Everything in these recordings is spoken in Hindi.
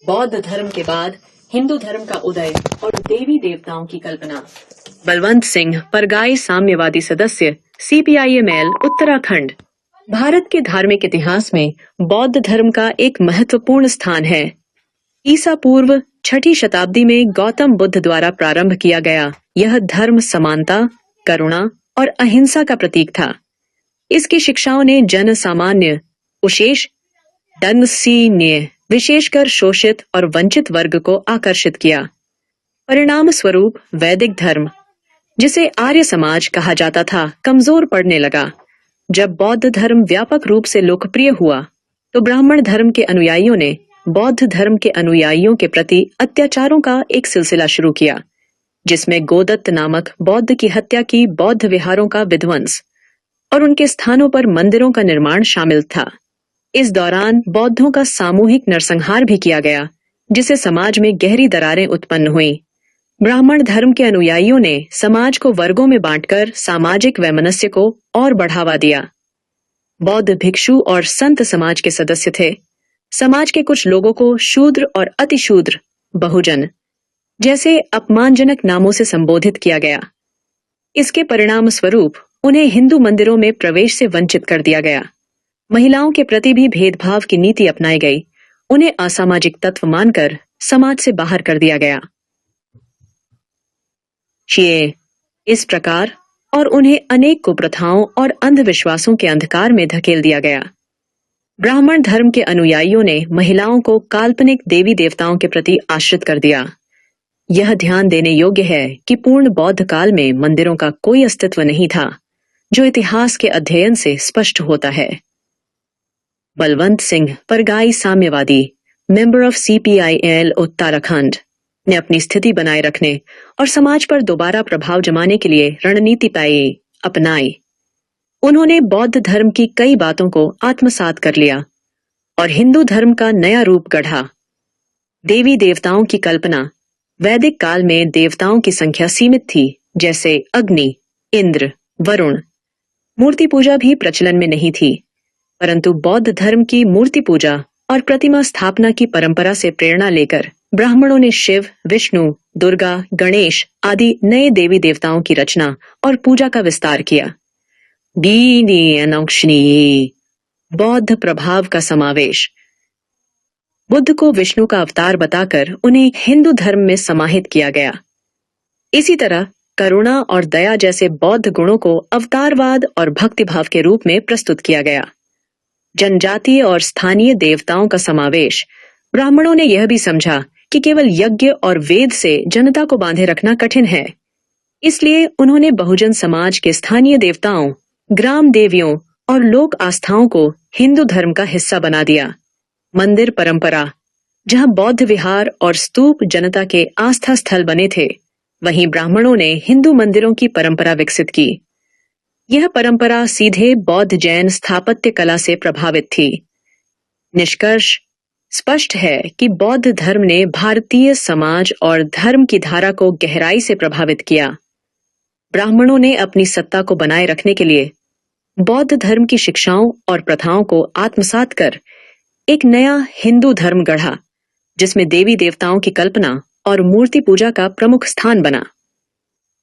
बौद्ध धर्म के बाद हिंदू धर्म का उदय और देवी देवताओं की कल्पना। बलवंत सिंह, परगाई साम्यवादी सदस्य, CPIML उत्तराखंड। भारत के धार्मिक इतिहास में बौद्ध धर्म का एक महत्वपूर्ण स्थान है। ईसा पूर्व 6ठी शताब्दी में गौतम बुद्ध द्वारा प्रारंभ किया गया यह धर्म समानता, करुणा और अहिंसा का प्रतीक था। इसकी शिक्षाओं ने जन सामान्य, विशेषकर शोषित और वंचित वर्ग को आकर्षित किया। परिणाम स्वरूप वैदिक धर्म, जिसे आर्य समाज कहा जाता था, कमजोर पड़ने लगा। जब बौद्ध धर्म व्यापक रूप से लोकप्रिय हुआ, तो ब्राह्मण धर्म के अनुयायियों ने बौद्ध धर्म के अनुयायियों के प्रति अत्याचारों का एक सिलसिला शुरू किया, जिसमें गोदत्त नामक बौद्ध की हत्या की, बौद्ध विहारों का विध्वंस और उनके स्थानों पर मंदिरों का निर्माण शामिल था। इस दौरान बौद्धों का सामूहिक नरसंहार भी किया गया, जिससे समाज में गहरी दरारें उत्पन्न हुई। ब्राह्मण धर्म के अनुयायियों ने समाज को वर्गों में बांटकर सामाजिक वैमनस्य को और बढ़ावा दिया। बौद्ध भिक्षु और संत समाज के सदस्य थे। समाज के कुछ लोगों को शूद्र और अतिशूद्र, बहुजन जैसे अपमानजनक नामों से संबोधित किया गया। इसके परिणाम स्वरूप उन्हें हिंदू मंदिरों में प्रवेश से वंचित कर दिया गया। महिलाओं के प्रति भी भेदभाव की नीति अपनाई गई। उन्हें असामाजिक तत्व मानकर समाज से बाहर कर दिया गया। इस प्रकार और उन्हें अनेक कुप्रथाओं और अंधविश्वासों के अंधकार में धकेल दिया गया। ब्राह्मण धर्म के अनुयायियों ने महिलाओं को काल्पनिक देवी देवताओं के प्रति आश्रित कर दिया। यह ध्यान देने योग्य है कि पूर्ण बौद्ध काल में मंदिरों का कोई अस्तित्व नहीं था, जो इतिहास के अध्ययन से स्पष्ट होता है। बलवंत सिंह, परगाई साम्यवादी, मेंबर ऑफ CPIL उत्तराखंड, ने अपनी स्थिति बनाए रखने और समाज पर दोबारा प्रभाव जमाने के लिए रणनीति अपनाई। उन्होंने बौद्ध धर्म की कई बातों को आत्मसात कर लिया और हिंदू धर्म का नया रूप गढ़ा। देवी देवताओं की कल्पना। वैदिक काल में देवताओं की संख्या सीमित थी, जैसे अग्नि, इंद्र, वरुण। मूर्ति पूजा भी प्रचलन में नहीं थी, परंतु बौद्ध धर्म की मूर्ति पूजा और प्रतिमा स्थापना की परंपरा से प्रेरणा लेकर ब्राह्मणों ने शिव, विष्णु, दुर्गा, गणेश आदि नए देवी देवताओं की रचना और पूजा का विस्तार किया। बौद्ध प्रभाव का समावेश। बुद्ध को विष्णु का अवतार बताकर उन्हें हिंदू धर्म में समाहित किया गया। इसी तरह करुणा और दया जैसे बौद्ध गुणों को अवतारवाद और भक्तिभाव के रूप में प्रस्तुत किया गया। जनजातीय और स्थानीय देवताओं का समावेश। ब्राह्मणों ने यह भी समझा कि केवल यज्ञ और वेद से जनता को बांधे रखना कठिन है। इसलिए उन्होंने बहुजन समाज के स्थानीय देवताओं, ग्राम देवियों और लोक आस्थाओं को हिंदू धर्म का हिस्सा बना दिया। मंदिर परंपरा। जहां बौद्ध विहार और स्तूप जनता के आस्था स्थल बने थे, वहीं ब्राह्मणों ने हिंदू मंदिरों की परंपरा विकसित की। यह परंपरा सीधे बौद्ध जैन स्थापत्य कला से प्रभावित थी। निष्कर्ष स्पष्ट है कि बौद्ध धर्म ने भारतीय समाज और धर्म की धारा को गहराई से प्रभावित किया। ब्राह्मणों ने अपनी सत्ता को बनाए रखने के लिए बौद्ध धर्म की शिक्षाओं और प्रथाओं को आत्मसात कर एक नया हिंदू धर्म गढ़ा, जिसमें देवी देवताओं की कल्पना और मूर्ति पूजा का प्रमुख स्थान बना।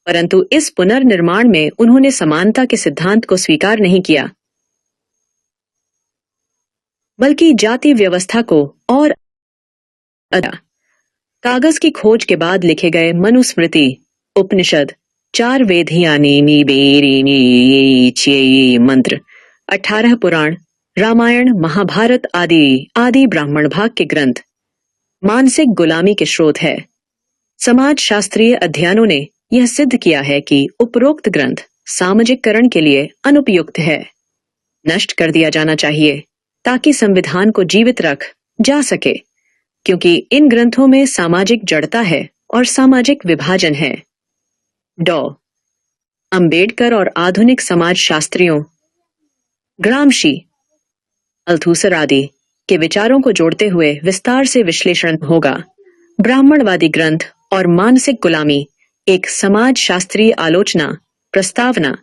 परंतु इस पुनर्निर्माण में उन्होंने समानता के सिद्धांत को स्वीकार नहीं किया, बल्कि जाति व्यवस्था को और कागज की खोज के बाद लिखे गए मनुस्मृति, उपनिषद, 4 वेद मंत्र, 18 पुराण, रामायण, महाभारत आदि ब्राह्मण भाग के ग्रंथ मानसिक गुलामी के स्रोत है। समाज शास्त्रीय अध्ययनों ने यह सिद्ध किया है कि उपरोक्त ग्रंथ सामाजिककरण के लिए अनुपयुक्त है, नष्ट कर दिया जाना चाहिए ताकि संविधान को जीवित रख जा सके, क्योंकि इन ग्रंथों में सामाजिक जड़ता है और सामाजिक विभाजन है। अंबेडकर और आधुनिक समाज शास्त्रियों, ग्रामशी, अल्थुसर आदि के विचारों को जोड़ते हुए विस्तार से विश्लेषण होगा। ब्राह्मणवादी ग्रंथ और मानसिक गुलामी, एक समाज शास्त्रीय आलोचना प्रस्तावना।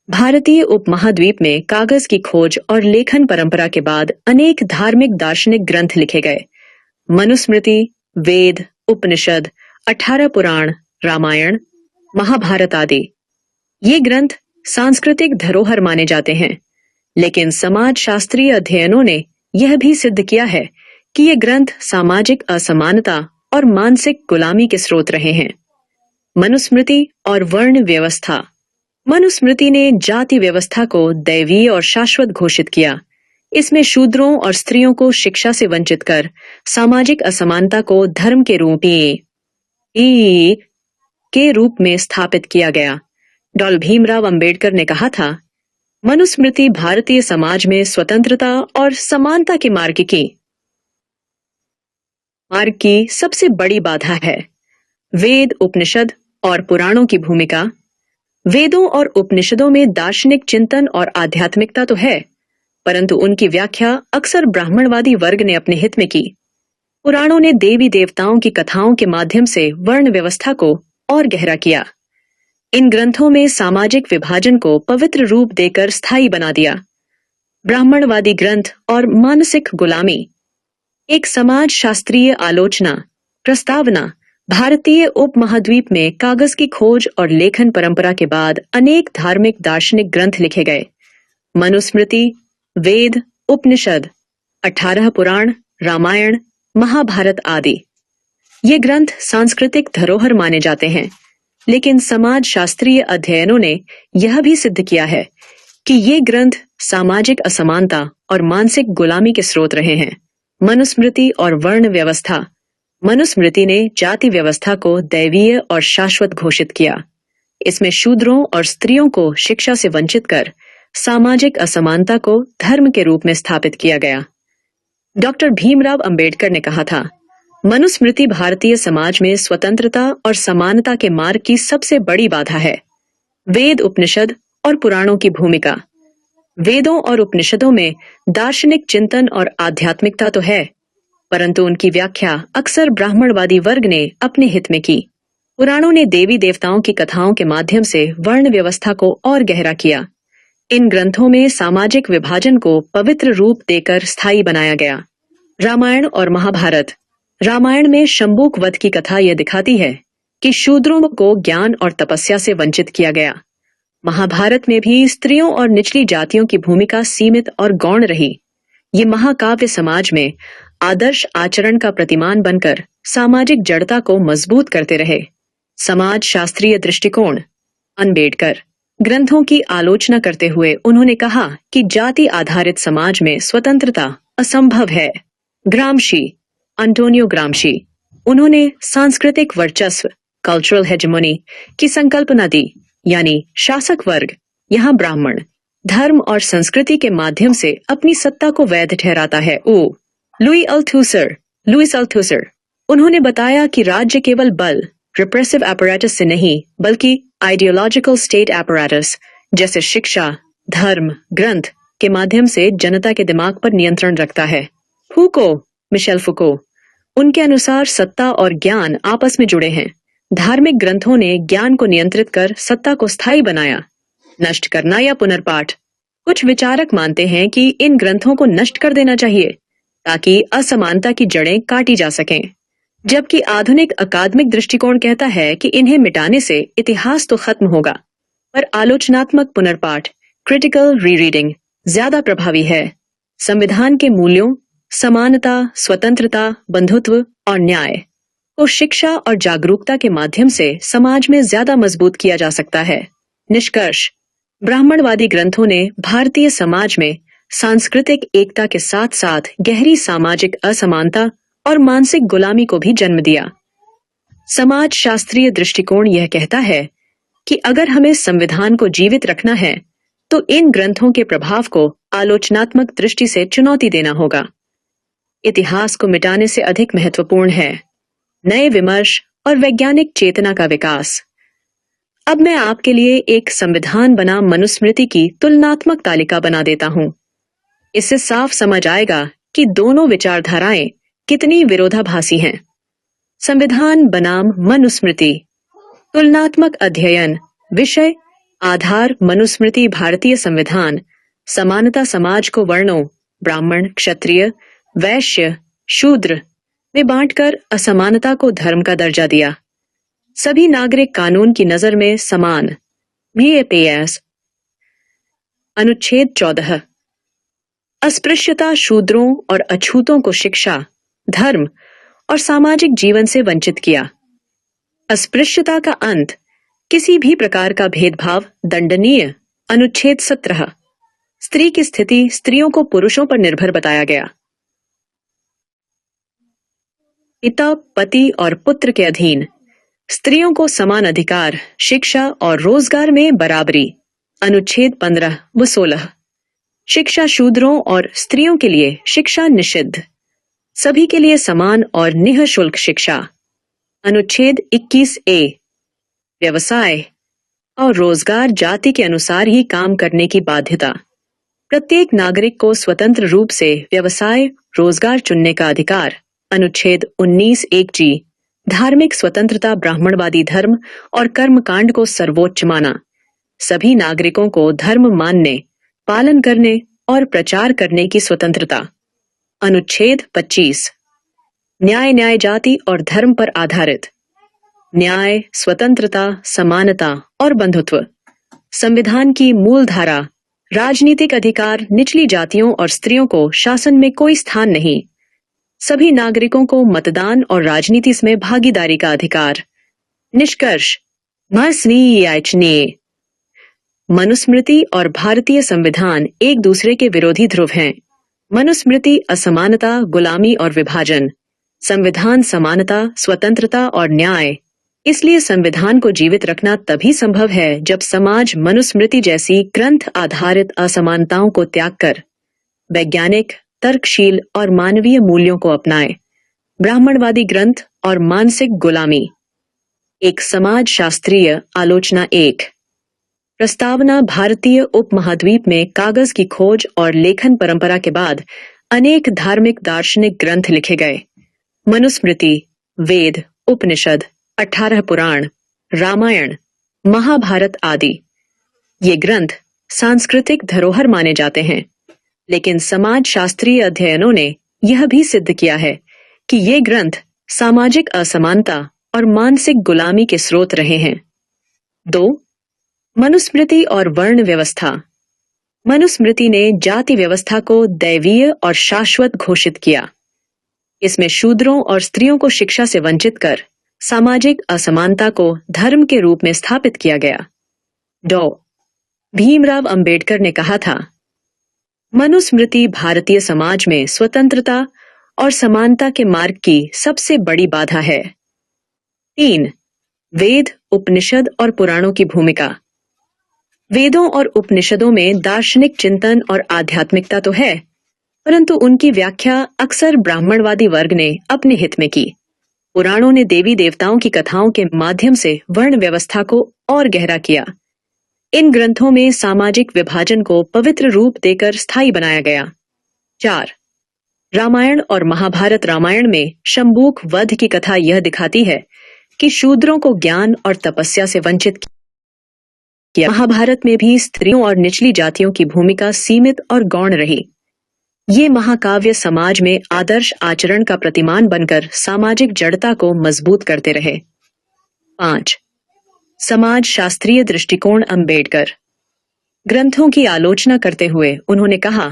भारतीय उपमहाद्वीप में कागज की खोज और लेखन परंपरा के बाद अनेक धार्मिक दार्शनिक ग्रंथ लिखे गए। मनुस्मृति, वेद, उपनिषद, 18 पुराण, रामायण, महाभारत आदि ये ग्रंथ सांस्कृतिक धरोहर माने जाते हैं, लेकिन समाज शास्त्रीय अध्ययनों ने यह भी सिद्ध किया है कि ये ग्रंथ सामाजिक असमानता और मानसिक गुलामी के स्रोत रहे हैं। मनुस्मृति और वर्ण व्यवस्था। मनुस्मृति ने जाति व्यवस्था को दैवीय और शाश्वत घोषित किया। इसमें शूद्रों और स्त्रियों को शिक्षा से वंचित कर सामाजिक असमानता को धर्म के रूप में स्थापित किया गया। डॉ. भीमराव अंबेडकर ने कहा था, मनुस्मृति भारतीय समाज में स्वतंत्रता और समानता के मार्ग की सबसे बड़ी बाधा है। वेद, उपनिषद और पुराणों की भूमिका। वेदों और उपनिषदों में दार्शनिक चिंतन और आध्यात्मिकता तो है, परंतु उनकी व्याख्या अक्सर ब्राह्मणवादी वर्ग ने अपने हित में की। पुराणों ने देवी देवताओं की कथाओं के माध्यम से वर्ण व्यवस्था को और गहरा किया। इन ग्रंथों में सामाजिक विभाजन को पवित्र रूप देकर स्थायी बना दिया। ब्राह्मणवादी ग्रंथ और मानसिक गुलामी। एक समाज शास्त्रीय आलोचना प्रस्तावना। भारतीय उपमहाद्वीप में कागज की खोज और लेखन परंपरा के बाद अनेक धार्मिक दार्शनिक ग्रंथ लिखे गए। मनुस्मृति, वेद, उपनिषद, 18 पुराण, रामायण, महाभारत आदि ये ग्रंथ सांस्कृतिक धरोहर माने जाते हैं, लेकिन समाज शास्त्रीय अध्ययनों ने यह भी सिद्ध किया है कि ये ग्रंथ सामाजिक असमानता और मानसिक गुलामी के स्रोत रहे हैं। मनुस्मृति और वर्ण व्यवस्था। मनुस्मृति ने जाति व्यवस्था को दैवीय और शाश्वत घोषित किया। इसमें शूद्रों और स्त्रियों को शिक्षा से वंचित कर सामाजिक असमानता को धर्म के रूप में स्थापित किया गया। डॉ. भीमराव अंबेडकर ने कहा था, मनुस्मृति भारतीय समाज में स्वतंत्रता और समानता के मार्ग की सबसे बड़ी बाधा है। वेद, उपनिषद और पुराणों की भूमिका। वेदों और उपनिषदों में दार्शनिक चिंतन और आध्यात्मिकता तो है, परंतु उनकी व्याख्या अक्सर ब्राह्मणवादी वर्ग ने अपने हित में की। पुराणों ने देवी देवताओं की कथाओं के माध्यम से वर्ण व्यवस्था को और गहरा किया। इन ग्रंथों में सामाजिक विभाजन को पवित्र रूप देकर स्थायी बनाया गया। रामायण और महाभारत। रामायण में शंबुक वध की कथा यह दिखाती है कि शूद्रों को ज्ञान और तपस्या से वंचित किया गया। महाभारत में भी स्त्रियों और निचली जातियों की भूमिका सीमित और गौण रही। ये महाकाव्य समाज में आदर्श आचरण का प्रतिमान बनकर सामाजिक जड़ता को मजबूत करते रहे। समाज शास्त्रीय दृष्टिकोण। अंबेडकर ग्रंथों की आलोचना करते हुए उन्होंने कहा कि जाति आधारित समाज में स्वतंत्रता असंभव है। ग्रामशी, अंटोनियो ग्रामशी, उन्होंने सांस्कृतिक वर्चस्व कल्चरल हेजेमोनी की संकल्पना दी, यानी शासक वर्ग, यहाँ ब्राह्मण, धर्म और संस्कृति के माध्यम से अपनी सत्ता को वैध ठहराता है। लुई अल्थुसर, उन्होंने बताया कि राज्य केवल बल रिप्रेसिव एपरेटस से नहीं, बल्कि आइडियोलॉजिकल स्टेट एपरेटस जैसे शिक्षा, धर्म, ग्रंथ के माध्यम से जनता के दिमाग पर नियंत्रण रखता है। मिशेल फुको, उनके अनुसार सत्ता और ज्ञान आपस में जुड़े हैं। धार्मिक ग्रंथों ने ज्ञान को नियंत्रित कर सत्ता को स्थायी बनाया। नष्ट करना या पुनर्पाठ। कुछ विचारक मानते हैं कि इन ग्रंथों को नष्ट कर देना चाहिए ताकि असमानता की जड़ें काटी जा सकें, जबकि आधुनिक अकादमिक दृष्टिकोण कहता है कि इन्हें मिटाने से इतिहास तो खत्म होगा, पर आलोचनात्मक पुनर्पाठ क्रिटिकल रीरीडिंग ज्यादा प्रभावी है। संविधान के मूल्यों समानता, स्वतंत्रता, बंधुत्व और न्याय को शिक्षा और जागरूकता के माध्यम से समाज में ज्यादा मजबूत किया जा सकता है। निष्कर्ष, ब्राह्मणवादी ग्रंथों ने भारतीय समाज में सांस्कृतिक एकता के साथ साथ गहरी सामाजिक असमानता और मानसिक गुलामी को भी जन्म दिया। समाज शास्त्रीय दृष्टिकोण यह कहता है कि अगर हमें संविधान को जीवित रखना है तो इन ग्रंथों के प्रभाव को आलोचनात्मक दृष्टि से चुनौती देना होगा। इतिहास को मिटाने से अधिक महत्वपूर्ण है नए विमर्श और वैज्ञानिक चेतना का विकास। अब मैं आपके लिए एक संविधान बनाम मनुस्मृति की तुलनात्मक तालिका बना देता हूं। इससे साफ समझ आएगा कि दोनों विचारधाराएं कितनी विरोधाभासी हैं। संविधान बनाम मनुस्मृति। तुलनात्मक अध्ययन। विषय आधार मनुस्मृति भारतीय संविधान। समानता समाज को वर्णों ब्राह्मण, क्षत्रिय, वैश्य, शूद्र, में बांटकर असमानता को धर्म का दर्जा दिया। सभी नागरिक कानून की नजर में समान। BAPS। अनुच्छेद 14। अस्पृश्यता शूद्रों और अछूतों को शिक्षा, धर्म और सामाजिक जीवन से वंचित किया। अस्पृश्यता का अंत, किसी भी प्रकार का भेदभाव दंडनीय। अनुच्छेद 17। स्त्री की स्थिति स्त्रियों को पुरुषों पर निर्भर बताया गया। पिता, पति और पुत्र के अधीन। स्त्रियों को समान अधिकार, शिक्षा और रोजगार में बराबरी। अनुच्छेद 15 व 16। शिक्षा शूद्रों और स्त्रियों के लिए शिक्षा निषिद्ध। सभी के लिए समान और निःशुल्क शिक्षा। अनुच्छेद 21A। व्यवसाय और रोजगार जाति के अनुसार ही काम करने की बाध्यता। प्रत्येक नागरिक को स्वतंत्र रूप से व्यवसाय रोजगार चुनने का अधिकार। अनुच्छेद 19(1)G। धार्मिक स्वतंत्रता ब्राह्मणवादी धर्म और कर्मकांड को सर्वोच्च माना। सभी नागरिकों को धर्म मानने, पालन करने और प्रचार करने की स्वतंत्रता। अनुच्छेद 25। न्याय जाति और धर्म पर आधारित। न्याय, स्वतंत्रता, समानता और बंधुत्व। संविधान की मूल धारा। राजनीतिक अधिकार, निचली जातियों और स्त्रियों को शासन में कोई स्थान नहीं। सभी नागरिकों को मतदान और राजनीति में भागीदारी का अधिकार। निष्कर्ष। मनुस्मृति और भारतीय संविधान एक दूसरे के विरोधी ध्रुव हैं। मनुस्मृति असमानता, गुलामी और विभाजन। संविधान समानता, स्वतंत्रता और न्याय। इसलिए संविधान को जीवित रखना तभी संभव है जब समाज मनुस्मृति जैसी ग्रंथ आधारित असमानताओं को त्याग कर वैज्ञानिक, तर्कशील और मानवीय मूल्यों को अपनाए। ब्राह्मणवादी ग्रंथ और मानसिक गुलामी। एक समाज शास्त्रीय आलोचना। 1। प्रस्तावना। भारतीय उपमहाद्वीप में कागज की खोज और लेखन परंपरा के बाद अनेक धार्मिक दार्शनिक ग्रंथ लिखे गए। मनुस्मृति, वेद, उपनिषद, 18 पुराण, रामायण, महाभारत आदि। ये ग्रंथ सांस्कृतिक धरोहर माने जाते हैं, लेकिन समाज शास्त्रीय अध्ययनों ने यह भी सिद्ध किया है कि ये ग्रंथ सामाजिक असमानता और मानसिक गुलामी के स्रोत रहे हैं। 2। मनुस्मृति और वर्ण व्यवस्था। मनुस्मृति ने जाति व्यवस्था को दैवीय और शाश्वत घोषित किया। इसमें शूद्रों और स्त्रियों को शिक्षा से वंचित कर सामाजिक असमानता को धर्म के रूप में स्थापित किया गया। डॉ. भीमराव अंबेडकर ने कहा था, मनुस्मृति भारतीय समाज में स्वतंत्रता और समानता के मार्ग की सबसे बड़ी बाधा है। 3। वेद, उपनिषद और पुराणों की भूमिका। वेदों और उपनिषदों में दार्शनिक चिंतन और आध्यात्मिकता तो है, परंतु उनकी व्याख्या अक्सर ब्राह्मणवादी वर्ग ने अपने हित में की। पुराणों ने देवी देवताओं की कथाओं के माध्यम से वर्ण व्यवस्था को और गहरा किया। इन ग्रंथों में सामाजिक विभाजन को पवित्र रूप देकर स्थायी बनाया गया। 4। रामायण और महाभारत। रामायण में शंबूक वध की कथा यह दिखाती है कि शूद्रों को ज्ञान और तपस्या से वंचित किया। महाभारत में भी स्त्रियों और निचली जातियों की भूमिका सीमित और गौण रही। ये महाकाव्य समाज में आदर्श आचरण का प्रतिमान बनकर सामाजिक जड़ता को मजबूत करते रहे। 5। समाज शास्त्रीय दृष्टिकोण। अंबेडकर ग्रंथों की आलोचना करते हुए उन्होंने कहा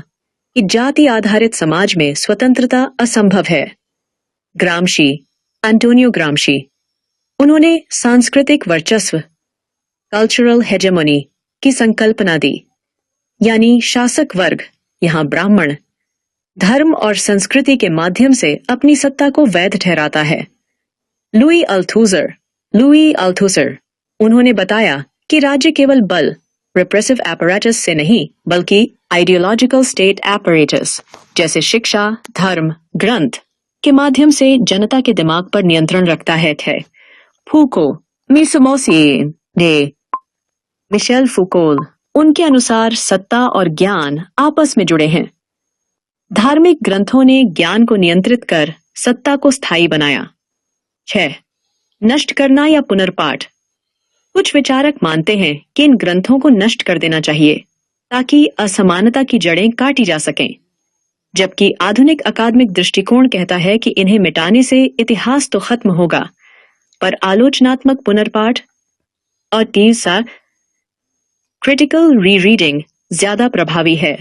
कि जाति आधारित समाज में स्वतंत्रता असंभव है। ग्रामशी, एंटोनियो ग्रामशी, उन्होंने सांस्कृतिक वर्चस्व, कल्चरल हेजेमोनी की संकल्पना दी, यानी शासक वर्ग, यहाँ ब्राह्मण, धर्म और संस्कृति के माध्यम से अपनी सत्ता को वैध ठहराता है। लुई अल्थुसर, उन्होंने बताया कि राज्य केवल बल, रिप्रेसिव apparatus से नहीं, बल्कि आइडियोलॉजिकल स्टेट apparatus जैसे शिक्षा, धर्म, ग्रंथ के माध्यम से जनता के दिमाग पर नियंत्रण रखता है। फूको, मिशेल फूकोल, उनके अनुसार सत्ता और ज्ञान आपस में जुड़े हैं। धार्मिक ग्रंथों ने ज्ञान को नियंत्रित कर सत्ता को स्थायी बनाया। 6. नष्ट करना या पुनर्पाठ। कुछ विचारक मानते हैं कि इन ग्रंथों को नष्ट कर देना चाहिए ताकि असमानता की जड़ें काटी जा सकें। जबकि आधुनिक अकादमिक दृष्टिकोण कहता है कि इन्हें मिटाने से इतिहास तो खत्म होगा, पर आलोचनात्मक पुनर्पाठ और तीसरा क्रिटिकल रीरीडिंग ज्यादा प्रभावी है।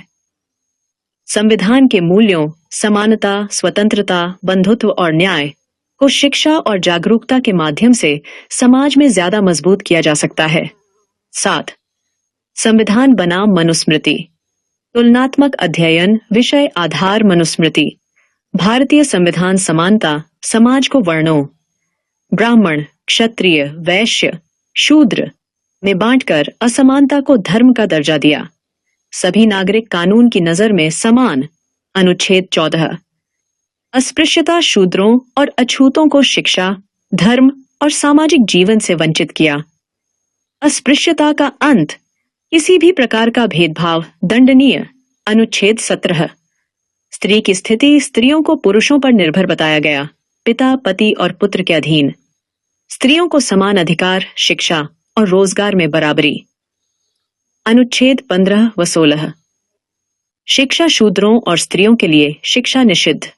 संविधान के मूल्यों समानता, स्वतंत्रता, बंधुत्व और न्याय को शिक्षा और जागरूकता के माध्यम से समाज में ज्यादा मजबूत किया जा सकता है। 7. संविधान बनाम मनुस्मृति, तुलनात्मक अध्ययन, विषय आधार मनुस्मृति। भारतीय संविधान समानता समाज को वर्णों ब्राह्मण, क्षत्रिय, वैश्य, शूद्र में बांटकर असमानता को धर्म का दर्जा दिया। सभी नागरिक कानून की नजर में समान। अनुच्छेद 14। अस्पृश्यता शूद्रों और अछूतों को शिक्षा, धर्म और सामाजिक जीवन से वंचित किया। अस्पृश्यता का अंत, किसी भी प्रकार का भेदभाव दंडनीय। अनुच्छेद 17। स्त्री की स्थिति स्त्रियों को पुरुषों पर निर्भर बताया गया, पिता, पति और पुत्र के अधीन। स्त्रियों को समान अधिकार, शिक्षा और रोजगार में बराबरी। अनुच्छेद 15 व 16। शिक्षा शूद्रों और स्त्रियों के लिए शिक्षा निषिद्ध।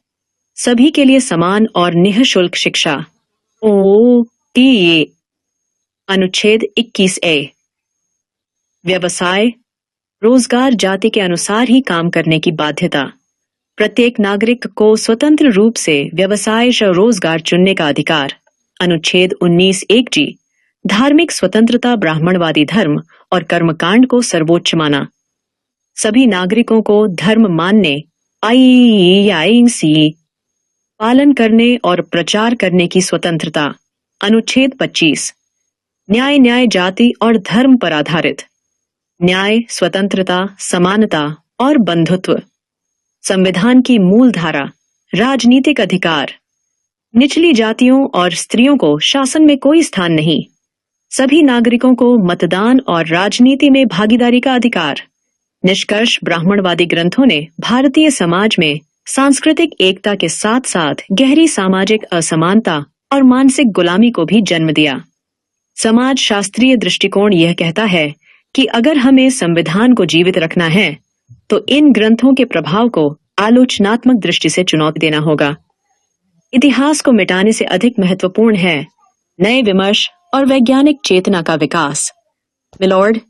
सभी के लिए समान और निःशुल्क शिक्षा। OTA। अनुच्छेद 21A। व्यवसाय, रोजगार जाति के अनुसार ही काम करने की बाध्यता। प्रत्येक नागरिक को स्वतंत्र रूप से व्यवसाय या रोजगार चुनने का अधिकार। अनुच्छेद 19(1)G। धार्मिक स्वतंत्रता, ब्राह्मणवादी धर्म और कर्मकांड को सर्वोच्च माना। सभी नागरिकों को धर्म मानने, IEC पालन करने और प्रचार करने की स्वतंत्रता। अनुच्छेद 25। न्याय जाति और धर्म पर आधारित। न्याय, स्वतंत्रता, समानता और बंधुत्व। संविधान की मूल धारा, राजनीतिक अधिकार। निचली जातियों और स्त्रियों को शासन में कोई स्थान नहीं। सभी नागरिकों को मतदान और राजनीति में भागीदारी का अधिकार। निष्कर्ष, ब्राह्मणवादी ग्रंथों ने भारतीय समाज में सांस्कृतिक एकता के साथ साथ गहरी सामाजिक असमानता और मानसिक गुलामी को भी जन्म दिया। समाज शास्त्रीय दृष्टिकोण यह कहता है कि अगर हमें संविधान को जीवित रखना है तो इन ग्रंथों के प्रभाव को आलोचनात्मक दृष्टि से चुनौती देना होगा। इतिहास को मिटाने से अधिक महत्वपूर्ण है नए विमर्श और वैज्ञानिक चेतना का विकास। मिलॉर्ड,